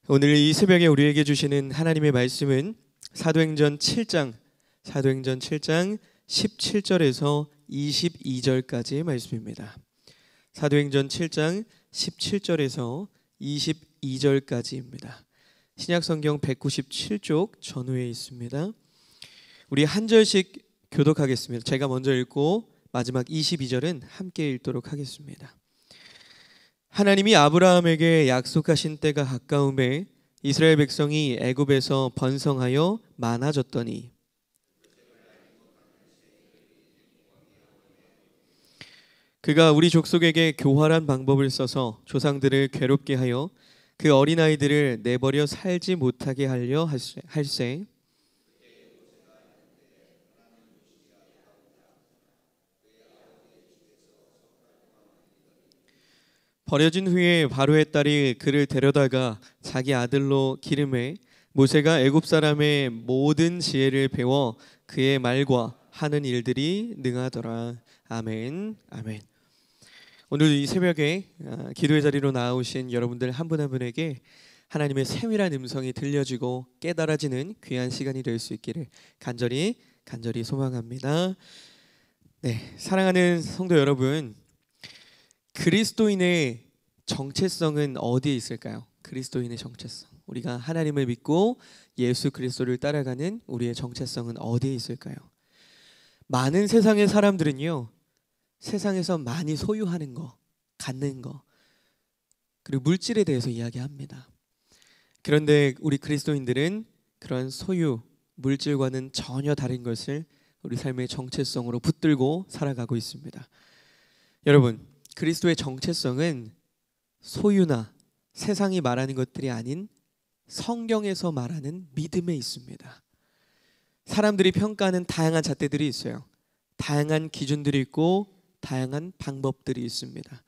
오늘 이 새벽에 우리에게 주시는 하나님의 말씀은 사도행전 7장 17절에서 22절까지의 말씀입니다. 사도행전 7장 17절에서 22절까지입니다. 신약성경 197쪽 전후에 있습니다. 우리 한 절씩 교독하겠습니다. 제가 먼저 읽고 마지막 22절은 함께 읽도록 하겠습니다. 하나님이 아브라함에게 약속하신 때가 가까움에 이스라엘 백성이 애굽에서 번성하여 많아졌더니 그가 우리 족속에게 교활한 방법을 써서 조상들을 괴롭게 하여 그 어린아이들을 내버려 살지 못하게 하려 할세. 버려진 후에 바로의 딸이 그를 데려다가 자기 아들로 기름해 모세가 애굽 사람의 모든 지혜를 배워 그의 말과 하는 일들이 능하더라. 아멘. 아멘. 오늘 이 새벽에 기도의 자리로 나오신 여러분들 한 분 한 분에게 하나님의 세밀한 음성이 들려지고 깨달아지는 귀한 시간이 될 수 있기를 간절히 소망합니다. 네, 사랑하는 성도 여러분, 그리스도인의 정체성은 어디에 있을까요? 그리스도인의 정체성. 우리가 하나님을 믿고 예수 그리스도를 따라가는 우리의 정체성은 어디에 있을까요? 많은 세상의 사람들은요, 세상에서 많이 소유하는 거, 갖는 거, 그리고 물질에 대해서 이야기합니다. 그런데 우리 그리스도인들은 그런 소유, 물질과는 전혀 다른 것을 우리 삶의 정체성으로 붙들고 살아가고 있습니다. 여러분, 그리스도의 정체성은 소유나 세상이 말하는 것들이 아닌 성경에서 말하는 믿음에 있습니다. 사람들이 평가하는 다양한 잣대들이 있어요. 다양한 기준들이 있고 다양한 방법들이 있습니다.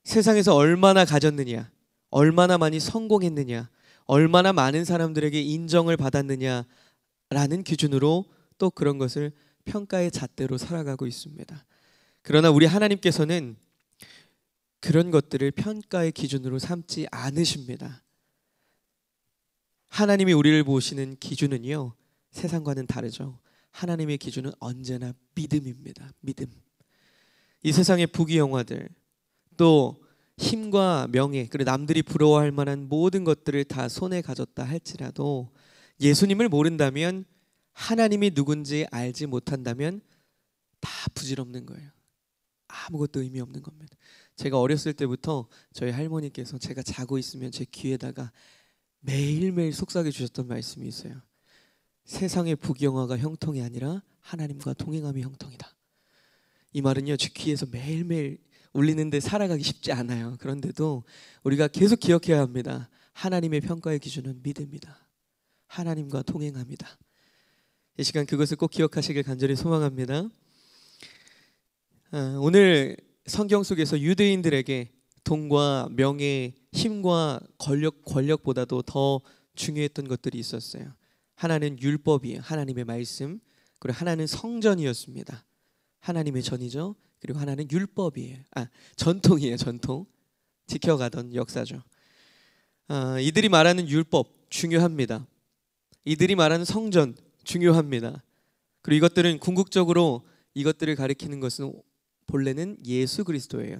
세상에서 얼마나 가졌느냐, 얼마나 많이 성공했느냐, 얼마나 많은 사람들에게 인정을 받았느냐라는 기준으로 또 그런 것을 평가의 잣대로 살아가고 있습니다. 그러나 우리 하나님께서는 그런 것들을 평가의 기준으로 삼지 않으십니다. 하나님이 우리를 보시는 기준은요, 세상과는 다르죠. 하나님의 기준은 언제나 믿음입니다. 믿음. 이 세상의 부귀영화들, 또 힘과 명예, 그리고 남들이 부러워할 만한 모든 것들을 다 손에 가졌다 할지라도 예수님을 모른다면, 하나님이 누군지 알지 못한다면 다 부질없는 거예요. 아무것도 의미 없는 겁니다. 제가 어렸을 때부터 저희 할머니께서 제가 자고 있으면 제 귀에다가 매일매일 속삭여 주셨던 말씀이 있어요. 세상의 부귀영화가 형통이 아니라 하나님과 동행함이 형통이다. 이 말은요, 제 귀에서 매일매일 울리는데 살아가기 쉽지 않아요. 그런데도 우리가 계속 기억해야 합니다. 하나님의 평가의 기준은 믿음이다. 하나님과 동행합니다. 이 시간 그것을 꼭 기억하시길 간절히 소망합니다. 오늘 성경 속에서 유대인들에게 돈과 명예, 힘과 권력보다도 더 중요했던 것들이 있었어요. 하나는 율법이에요. 하나님의 말씀. 그리고 하나는 성전이었습니다. 하나님의 전이죠. 그리고 하나는 율법이에요. 전통이에요. 전통. 지켜가던 역사죠. 이들이 말하는 율법 중요합니다. 이들이 말하는 성전 중요합니다. 그리고 이것들은 궁극적으로 이것들을 가리키는 것은 본래는 예수 그리스도예요.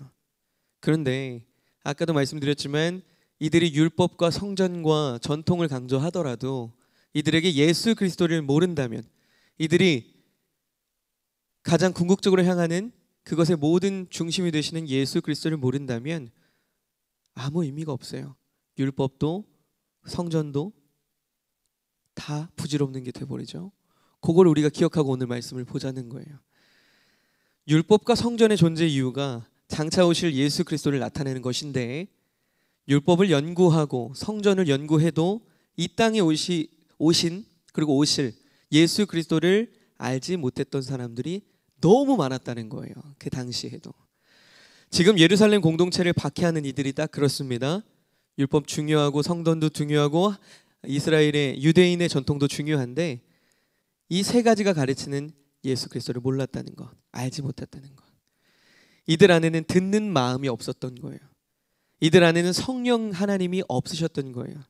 그런데 아까도 말씀드렸지만 이들이 율법과 성전과 전통을 강조하더라도 이들에게 예수 그리스도를 모른다면, 이들이 가장 궁극적으로 향하는 그것의 모든 중심이 되시는 예수 그리스도를 모른다면 아무 의미가 없어요. 율법도 성전도 다 부질없는 게 돼버리죠. 그걸 우리가 기억하고 오늘 말씀을 보자는 거예요. 율법과 성전의 존재 이유가 장차 오실 예수 그리스도를 나타내는 것인데, 율법을 연구하고 성전을 연구해도 이 땅에 오신 그리고 오실 예수 그리스도를 알지 못했던 사람들이 너무 많았다는 거예요. 그 당시에도. 지금 예루살렘 공동체를 박해하는 이들이 딱 그렇습니다. 율법 중요하고 성전도 중요하고 이스라엘의 유대인의 전통도 중요한데 이 세 가지가 가르치는 예수 그리스도를 몰랐다는 것, 알지 못했다는 것. 이들 안에는 듣는 마음이 없었던 거예요. 이들 안에는 성령 하나님이 없으셨던 거예요.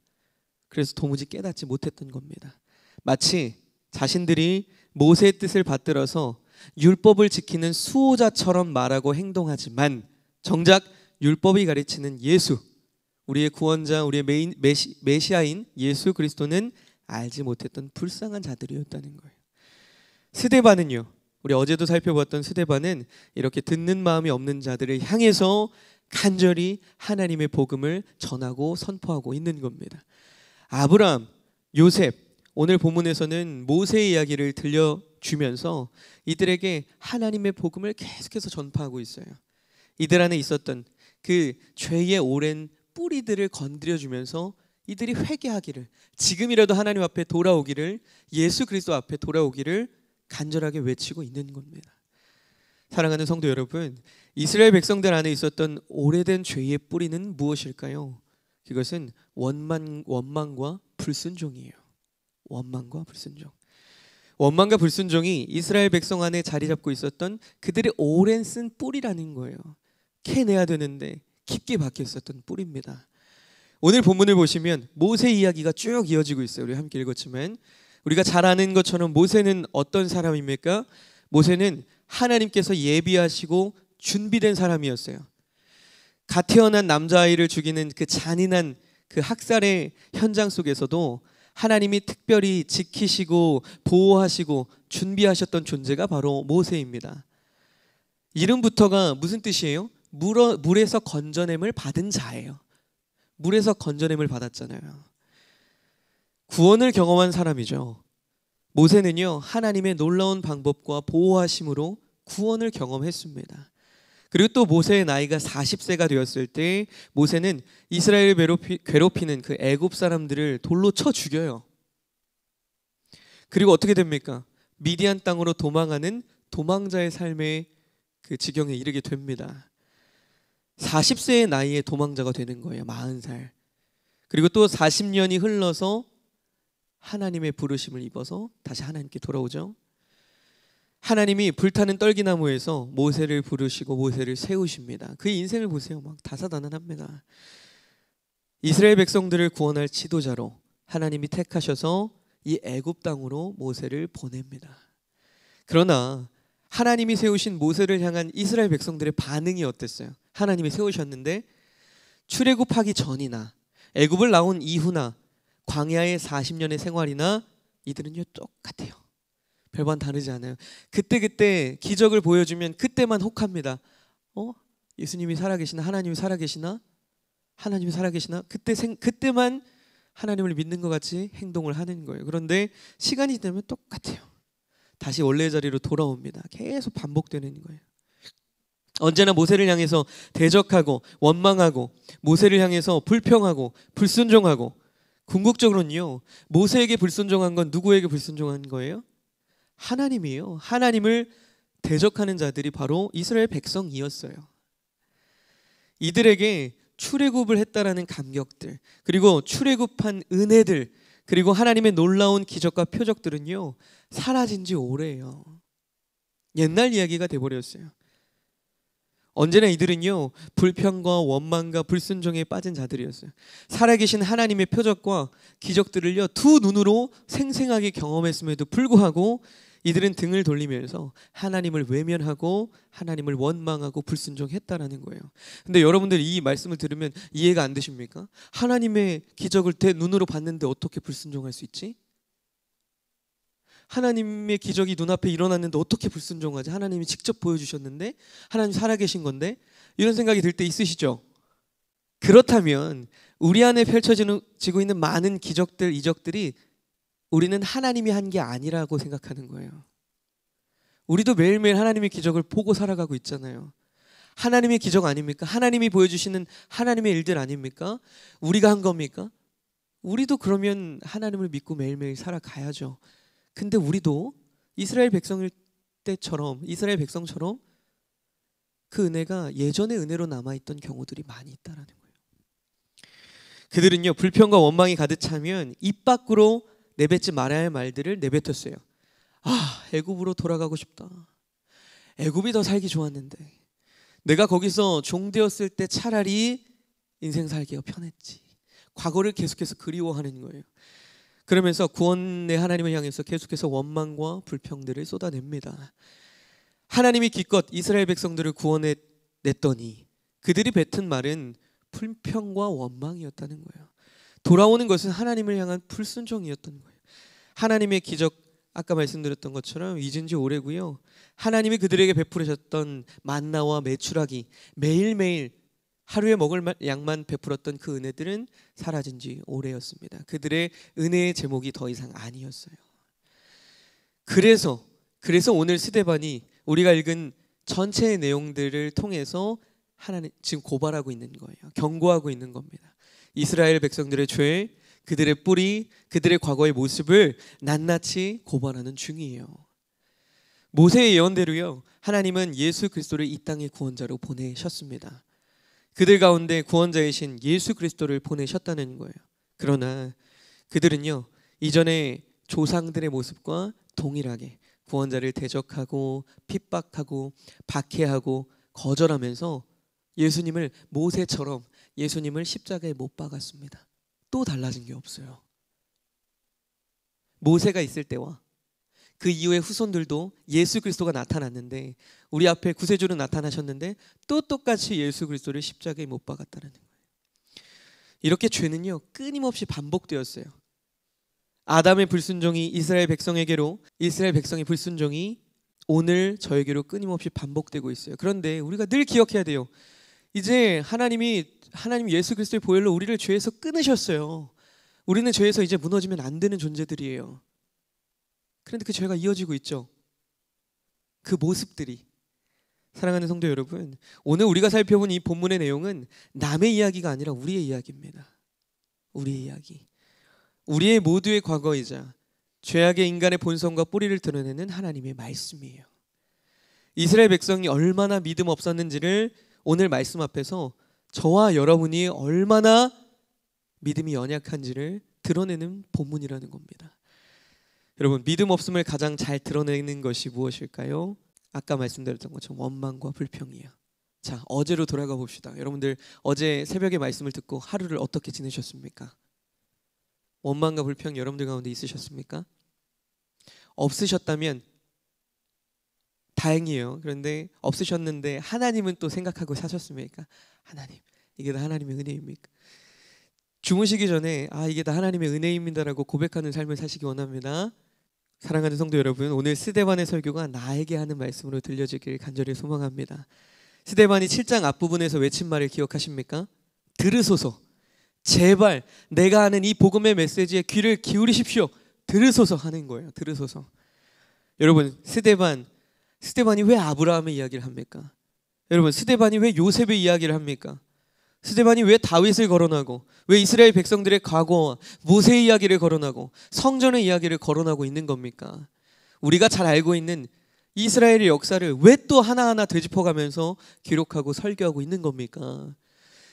그래서 도무지 깨닫지 못했던 겁니다. 마치 자신들이 모세의 뜻을 받들어서 율법을 지키는 수호자처럼 말하고 행동하지만 정작 율법이 가르치는 예수, 우리의 구원자, 우리의 메시아인 예수 그리스도는 알지 못했던 불쌍한 자들이었다는 거예요. 스데반은요, 우리 어제도 살펴봤던 스데반은 이렇게 듣는 마음이 없는 자들을 향해서 간절히 하나님의 복음을 전하고 선포하고 있는 겁니다. 아브라함, 요셉, 오늘 본문에서는 모세의 이야기를 들려주면서 이들에게 하나님의 복음을 계속해서 전파하고 있어요. 이들 안에 있었던 그 죄의 오랜 뿌리들을 건드려주면서 이들이 회개하기를, 지금이라도 하나님 앞에 돌아오기를, 예수 그리스도 앞에 돌아오기를 간절하게 외치고 있는 겁니다. 사랑하는 성도 여러분, 이스라엘 백성들 안에 있었던 오래된 죄의 뿌리는 무엇일까요? 그것은 원망과 불순종이에요. 원망과 불순종. 원망과 불순종이 이스라엘 백성 안에 자리 잡고 있었던 그들의 오랜 쓴 뿌리라는 거예요. 캐내야 되는데 깊게 박혀 있었던 뿌리입니다. 오늘 본문을 보시면 모세 이야기가 쭉 이어지고 있어요. 우리 함께 읽었지만 우리가 잘 아는 것처럼 모세는 어떤 사람입니까? 모세는 하나님께서 예비하시고 준비된 사람이었어요. 갓 태어난 남자아이를 죽이는 그 잔인한 그 학살의 현장 속에서도 하나님이 특별히 지키시고 보호하시고 준비하셨던 존재가 바로 모세입니다. 이름부터가 무슨 뜻이에요? 물에서 건져냄을 받은 자예요. 물에서 건져냄을 받았잖아요. 구원을 경험한 사람이죠. 모세는요, 하나님의 놀라운 방법과 보호하심으로 구원을 경험했습니다. 그리고 또 모세의 나이가 40세가 되었을 때 모세는 이스라엘을 괴롭히는 그 애굽 사람들을 돌로 쳐 죽여요. 그리고 어떻게 됩니까? 미디안 땅으로 도망하는 도망자의 삶의 그 지경에 이르게 됩니다. 40세의 나이에 도망자가 되는 거예요. 40살. 그리고 또 40년이 흘러서 하나님의 부르심을 입어서 다시 하나님께 돌아오죠. 하나님이 불타는 떨기나무에서 모세를 부르시고 모세를 세우십니다. 그의 인생을 보세요. 막 다사다난합니다. 이스라엘 백성들을 구원할 지도자로 하나님이 택하셔서 이 애굽 땅으로 모세를 보냅니다. 그러나 하나님이 세우신 모세를 향한 이스라엘 백성들의 반응이 어땠어요? 하나님이 세우셨는데 출애굽하기 전이나 애굽을 나온 이후나 광야의 40년의 생활이나 이들은요 똑같아요. 별반 다르지 않아요. 그때 기적을 보여주면 그때만 혹합니다. 예수님이 살아계시나? 하나님이 살아계시나? 하나님이 살아계시나? 그때만 하나님을 믿는 것 같이 행동을 하는 거예요. 그런데 시간이 지나면 똑같아요. 다시 원래의 자리로 돌아옵니다. 계속 반복되는 거예요. 언제나 모세를 향해서 대적하고 원망하고 모세를 향해서 불평하고 불순종하고, 궁극적으로는요 모세에게 불순종한 건 누구에게 불순종한 거예요? 하나님이에요. 하나님을 대적하는 자들이 바로 이스라엘 백성이었어요. 이들에게 출애굽을 했다라는 감격들, 그리고 출애굽한 은혜들, 그리고 하나님의 놀라운 기적과 표적들은요 사라진 지 오래예요. 옛날 이야기가 돼버렸어요. 언제나 이들은요 불평과 원망과 불순종에 빠진 자들이었어요. 살아계신 하나님의 표적과 기적들을요 두 눈으로 생생하게 경험했음에도 불구하고 이들은 등을 돌리면서 하나님을 외면하고 하나님을 원망하고 불순종했다라는 거예요. 근데 여러분들이 이 말씀을 들으면 이해가 안 되십니까? 하나님의 기적을 내 눈으로 봤는데 어떻게 불순종할 수 있지? 하나님의 기적이 눈앞에 일어났는데 어떻게 불순종하지? 하나님이 직접 보여주셨는데, 하나님 살아계신 건데, 이런 생각이 들 때 있으시죠? 그렇다면 우리 안에 펼쳐지고 있는 많은 기적들, 이적들이 우리는 하나님이 한 게 아니라고 생각하는 거예요. 우리도 매일매일 하나님의 기적을 보고 살아가고 있잖아요. 하나님의 기적 아닙니까? 하나님이 보여주시는 하나님의 일들 아닙니까? 우리가 한 겁니까? 우리도 그러면 하나님을 믿고 매일매일 살아가야죠. 근데 우리도 이스라엘 백성일 때처럼, 이스라엘 백성처럼 그 은혜가 예전의 은혜로 남아있던 경우들이 많이 있다라는 거예요. 그들은요 불평과 원망이 가득 차면 입 밖으로 내뱉지 말아야 할 말들을 내뱉었어요. 애굽으로 돌아가고 싶다. 애굽이 더 살기 좋았는데, 내가 거기서 종되었을 때 차라리 인생 살기가 편했지. 과거를 계속해서 그리워하는 거예요. 그러면서 구원의 하나님을 향해서 계속해서 원망과 불평들을 쏟아냅니다. 하나님이 기껏 이스라엘 백성들을 구원해 냈더니 그들이 뱉은 말은 불평과 원망이었다는 거예요. 돌아오는 것은 하나님을 향한 불순종이었던 거예요. 하나님의 기적, 아까 말씀드렸던 것처럼 잊은 지 오래고요. 하나님이 그들에게 베푸셨던 만나와 메추라기, 매일매일 하루에 먹을 양만 베풀었던 그 은혜들은 사라진 지 오래였습니다. 그들의 은혜의 제목이 더 이상 아니었어요. 그래서 오늘 스데반이 우리가 읽은 전체의 내용들을 통해서 하나님 지금 고발하고 있는 거예요. 경고하고 있는 겁니다. 이스라엘 백성들의 죄, 그들의 뿌리, 그들의 과거의 모습을 낱낱이 고발하는 중이에요. 모세의 예언대로요, 하나님은 예수 그리스도를 이 땅의 구원자로 보내셨습니다. 그들 가운데 구원자이신 예수 그리스도를 보내셨다는 거예요. 그러나 그들은요, 이전의 조상들의 모습과 동일하게 구원자를 대적하고 핍박하고 박해하고 거절하면서 예수님을 모세처럼 예수님을 십자가에 못 박았습니다. 또 달라진 게 없어요. 모세가 있을 때와 그 이후의 후손들도 예수 그리스도가 나타났는데, 우리 앞에 구세주로 나타나셨는데 또 똑같이 예수 그리스도를 십자가에 못 박았다는 거예요. 이렇게 죄는요 끊임없이 반복되었어요. 아담의 불순종이 이스라엘 백성에게로, 이스라엘 백성의 불순종이 오늘 저에게로 끊임없이 반복되고 있어요. 그런데 우리가 늘 기억해야 돼요. 이제 하나님 예수 그리스도의 보혈로 우리를 죄에서 끊으셨어요. 우리는 죄에서 이제 무너지면 안 되는 존재들이에요. 그런데 그 죄가 이어지고 있죠. 그 모습들이. 사랑하는 성도 여러분, 오늘 우리가 살펴본 이 본문의 내용은 남의 이야기가 아니라 우리의 이야기입니다. 우리의 이야기. 우리의 모두의 과거이자 죄악의 인간의 본성과 뿌리를 드러내는 하나님의 말씀이에요. 이스라엘 백성이 얼마나 믿음 없었는지를 오늘 말씀 앞에서 저와 여러분이 얼마나 믿음이 연약한지를 드러내는 본문이라는 겁니다. 여러분, 믿음 없음을 가장 잘 드러내는 것이 무엇일까요? 아까 말씀드렸던 것처럼 원망과 불평이에요. 자, 어제로 돌아가 봅시다. 여러분들 어제 새벽에 말씀을 듣고 하루를 어떻게 지내셨습니까? 원망과 불평 여러분들 가운데 있으셨습니까? 없으셨다면 다행이에요. 그런데 없으셨는데 하나님은 또 생각하고 사셨습니까? 하나님, 이게 다 하나님의 은혜입니까? 주무시기 전에 이게 다 하나님의 은혜입니다라고 고백하는 삶을 사시기 원합니다. 사랑하는 성도 여러분, 오늘 스데반의 설교가 나에게 하는 말씀으로 들려지길 간절히 소망합니다. 스데반이 7장 앞부분에서 외친 말을 기억하십니까? 들으소서, 제발 내가 하는 이 복음의 메시지에 귀를 기울이십시오. 들으소서 하는 거예요. 들으소서. 여러분, 스데반이 왜 아브라함의 이야기를 합니까? 여러분, 스데반이 왜 요셉의 이야기를 합니까? 스데반이 왜 다윗을 거론하고, 왜 이스라엘 백성들의 과거와 모세의 이야기를 거론하고 성전의 이야기를 거론하고 있는 겁니까? 우리가 잘 알고 있는 이스라엘의 역사를 왜 또 하나하나 되짚어가면서 기록하고 설교하고 있는 겁니까?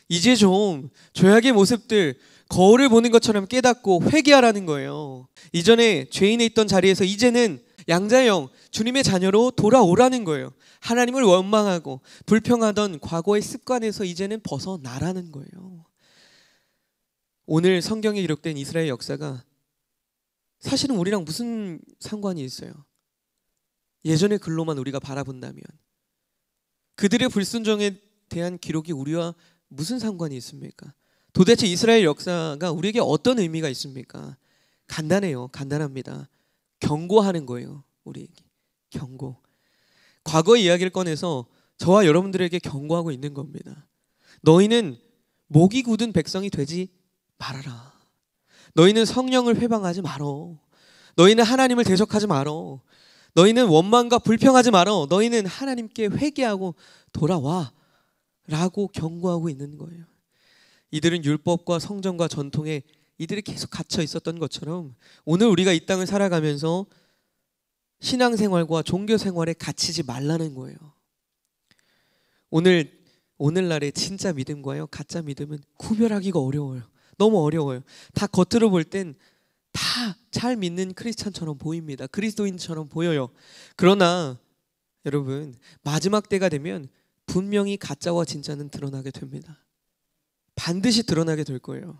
이제 좀 죄악의 모습들, 거울을 보는 것처럼 깨닫고 회개하라는 거예요. 이전에 죄인에 있던 자리에서 이제는 양자의 영, 주님의 자녀로 돌아오라는 거예요. 하나님을 원망하고 불평하던 과거의 습관에서 이제는 벗어나라는 거예요. 오늘 성경에 기록된 이스라엘 역사가 사실은 우리랑 무슨 상관이 있어요? 예전의 글로만 우리가 바라본다면 그들의 불순종에 대한 기록이 우리와 무슨 상관이 있습니까? 도대체 이스라엘 역사가 우리에게 어떤 의미가 있습니까? 간단해요. 간단합니다. 경고하는 거예요. 우리에게 경고. 과거의 이야기를 꺼내서 저와 여러분들에게 경고하고 있는 겁니다. 너희는 목이 굳은 백성이 되지 말아라. 너희는 성령을 회방하지 말어. 너희는 하나님을 대적하지 말어. 너희는 원망과 불평하지 말어. 너희는 하나님께 회개하고 돌아와 라고 경고하고 있는 거예요. 이들은 율법과 성전과 전통에 이들이 계속 갇혀 있었던 것처럼 오늘 우리가 이 땅을 살아가면서 신앙생활과 종교생활에 갇히지 말라는 거예요. 오늘날의 진짜 믿음과요 가짜 믿음은 구별하기가 어려워요. 너무 어려워요. 다 겉으로 볼 땐 다 잘 믿는 크리스찬처럼 보입니다. 그리스도인처럼 보여요. 그러나 여러분, 마지막 때가 되면 분명히 가짜와 진짜는 드러나게 됩니다. 반드시 드러나게 될 거예요.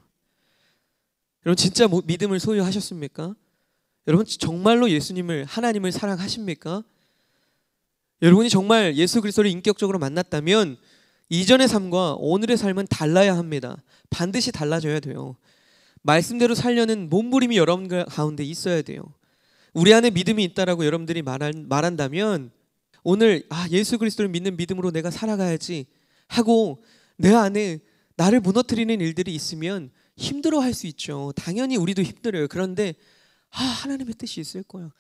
여러분 진짜 믿음을 소유하셨습니까? 여러분 정말로 예수님을, 하나님을 사랑하십니까? 여러분이 정말 예수 그리스도를 인격적으로 만났다면 이전의 삶과 오늘의 삶은 달라야 합니다. 반드시 달라져야 돼요. 말씀대로 살려는 몸부림이 여러분 가운데 있어야 돼요. 우리 안에 믿음이 있다라고 여러분들이 말한다면 오늘 예수 그리스도를 믿는 믿음으로 내가 살아가야지 하고 내 안에 나를 무너뜨리는 일들이 있으면 힘들어할 수 있죠. 당연히 우리도 힘들어요. 그런데 하나님의 뜻이 있을 거야.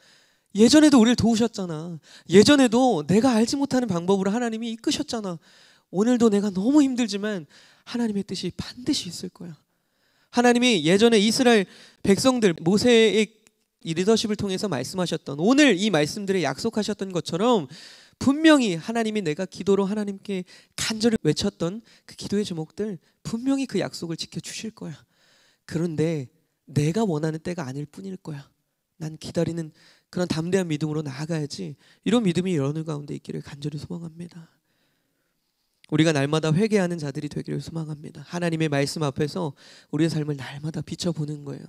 예전에도 우리를 도우셨잖아. 예전에도 내가 알지 못하는 방법으로 하나님이 이끄셨잖아. 오늘도 내가 너무 힘들지만 하나님의 뜻이 반드시 있을 거야. 하나님이 예전에 이스라엘 백성들 모세의 이 리더십을 통해서 말씀하셨던, 오늘 이 말씀들에 약속하셨던 것처럼 분명히 하나님이 내가 기도로 하나님께 간절히 외쳤던 그 기도의 제목들 분명히 그 약속을 지켜주실 거야. 그런데 내가 원하는 때가 아닐 뿐일 거야. 난 기다리는 그런 담대한 믿음으로 나아가야지. 이런 믿음이 여러분 가운데 있기를 간절히 소망합니다. 우리가 날마다 회개하는 자들이 되기를 소망합니다. 하나님의 말씀 앞에서 우리의 삶을 날마다 비춰보는 거예요.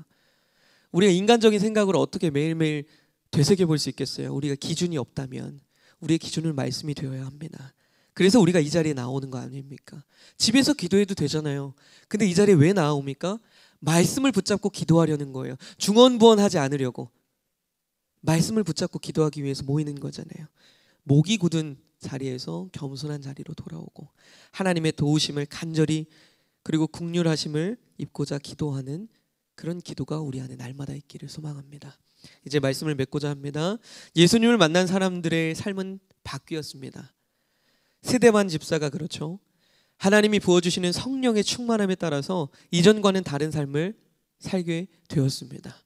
우리가 인간적인 생각으로 어떻게 매일매일 되새겨 볼 수 있겠어요? 우리가 기준이 없다면 우리의 기준은 말씀이 되어야 합니다. 그래서 우리가 이 자리에 나오는 거 아닙니까? 집에서 기도해도 되잖아요. 근데 이 자리에 왜 나옵니까? 말씀을 붙잡고 기도하려는 거예요. 중언부언하지 않으려고. 말씀을 붙잡고 기도하기 위해서 모이는 거잖아요. 목이 굳은 자리에서 겸손한 자리로 돌아오고 하나님의 도우심을 간절히 그리고 긍휼하심을 입고자 기도하는 그런 기도가 우리 안에 날마다 있기를 소망합니다. 이제 말씀을 맺고자 합니다. 예수님을 만난 사람들의 삶은 바뀌었습니다. 스데반 집사가 그렇죠. 하나님이 부어주시는 성령의 충만함에 따라서 이전과는 다른 삶을 살게 되었습니다.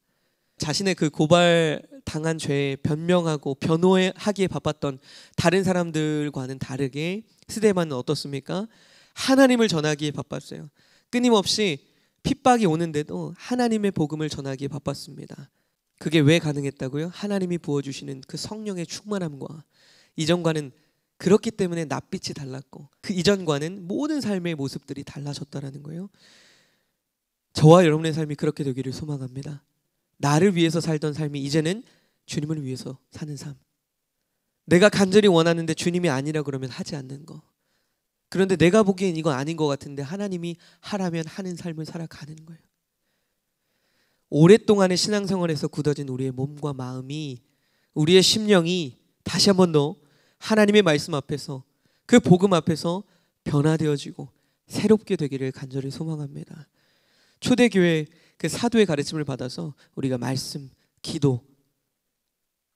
자신의 그 고발당한 죄에 변명하고 변호하기에 바빴던 다른 사람들과는 다르게 스데반은 어떻습니까? 하나님을 전하기에 바빴어요. 끊임없이 핍박이 오는데도 하나님의 복음을 전하기에 바빴습니다. 그게 왜 가능했다고요? 하나님이 부어주시는 그 성령의 충만함과 이전과는 그렇기 때문에 낯빛이 달랐고 그 이전과는 모든 삶의 모습들이 달라졌다라는 거예요. 저와 여러분의 삶이 그렇게 되기를 소망합니다. 나를 위해서 살던 삶이 이제는 주님을 위해서 사는 삶. 내가 간절히 원하는데 주님이 아니라 그러면 하지 않는 거. 그런데 내가 보기엔 이건 아닌 것 같은데 하나님이 하라면 하는 삶을 살아가는 거예요. 오랫동안의 신앙생활에서 굳어진 우리의 몸과 마음이, 우리의 심령이 다시 한 번 더 하나님의 말씀 앞에서, 그 복음 앞에서 변화되어지고 새롭게 되기를 간절히 소망합니다. 초대교회 그 사도의 가르침을 받아서 우리가 말씀, 기도,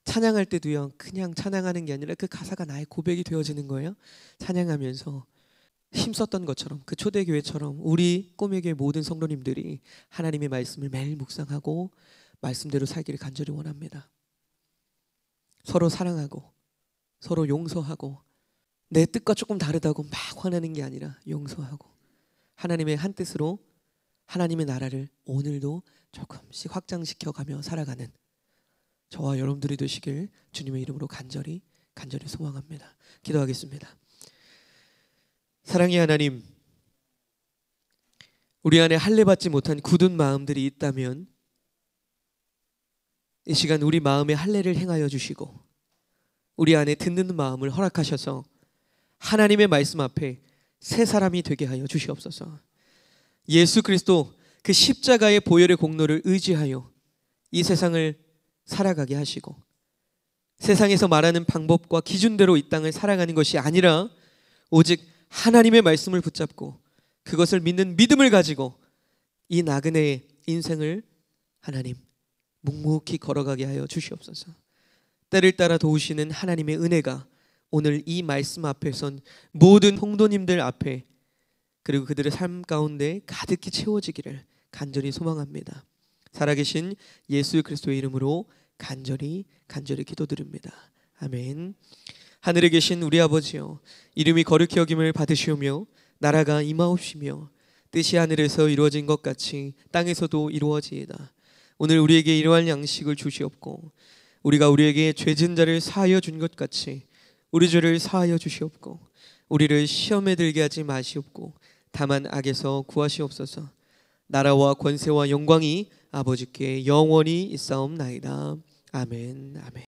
찬양할 때도요, 그냥 찬양하는 게 아니라 그 가사가 나의 고백이 되어지는 거예요. 찬양하면서 힘썼던 것처럼, 그 초대교회처럼 우리 꼬매교회 모든 성도님들이 하나님의 말씀을 매일 묵상하고 말씀대로 살기를 간절히 원합니다. 서로 사랑하고 서로 용서하고, 내 뜻과 조금 다르다고 막 화내는 게 아니라 용서하고 하나님의 한 뜻으로 하나님의 나라를 오늘도 조금씩 확장시켜가며 살아가는 저와 여러분들이 되시길 주님의 이름으로 간절히 소망합니다. 기도하겠습니다. 사랑의 하나님, 우리 안에 할례받지 못한 굳은 마음들이 있다면 이 시간 우리 마음에 할례를 행하여 주시고 우리 안에 듣는 마음을 허락하셔서 하나님의 말씀 앞에 새 사람이 되게 하여 주시옵소서. 예수 그리스도 그 십자가의 보혈의 공로를 의지하여 이 세상을 살아가게 하시고 세상에서 말하는 방법과 기준대로 이 땅을 살아가는 것이 아니라 오직 하나님의 말씀을 붙잡고 그것을 믿는 믿음을 가지고 이 나그네의 인생을 하나님 묵묵히 걸어가게 하여 주시옵소서. 때를 따라 도우시는 하나님의 은혜가 오늘 이 말씀 앞에 선 모든 성도님들 앞에 그리고 그들의 삶 가운데 가득히 채워지기를 간절히 소망합니다. 살아계신 예수 그리스도의 이름으로 간절히 기도드립니다. 아멘. 하늘에 계신 우리 아버지여, 이름이 거룩히 여김을 받으시오며 나라가 임하옵시며 뜻이 하늘에서 이루어진 것 같이 땅에서도 이루어지이다. 오늘 우리에게 일용할 양식을 주시옵고 우리가 우리에게 죄진 자를 사하여 준 것 같이 우리 죄를 사하여 주시옵고 우리를 시험에 들게 하지 마시옵고 다만 악에서 구하시옵소서. 나라와 권세와 영광이 아버지께 영원히 있사옵나이다. 아멘. 아멘.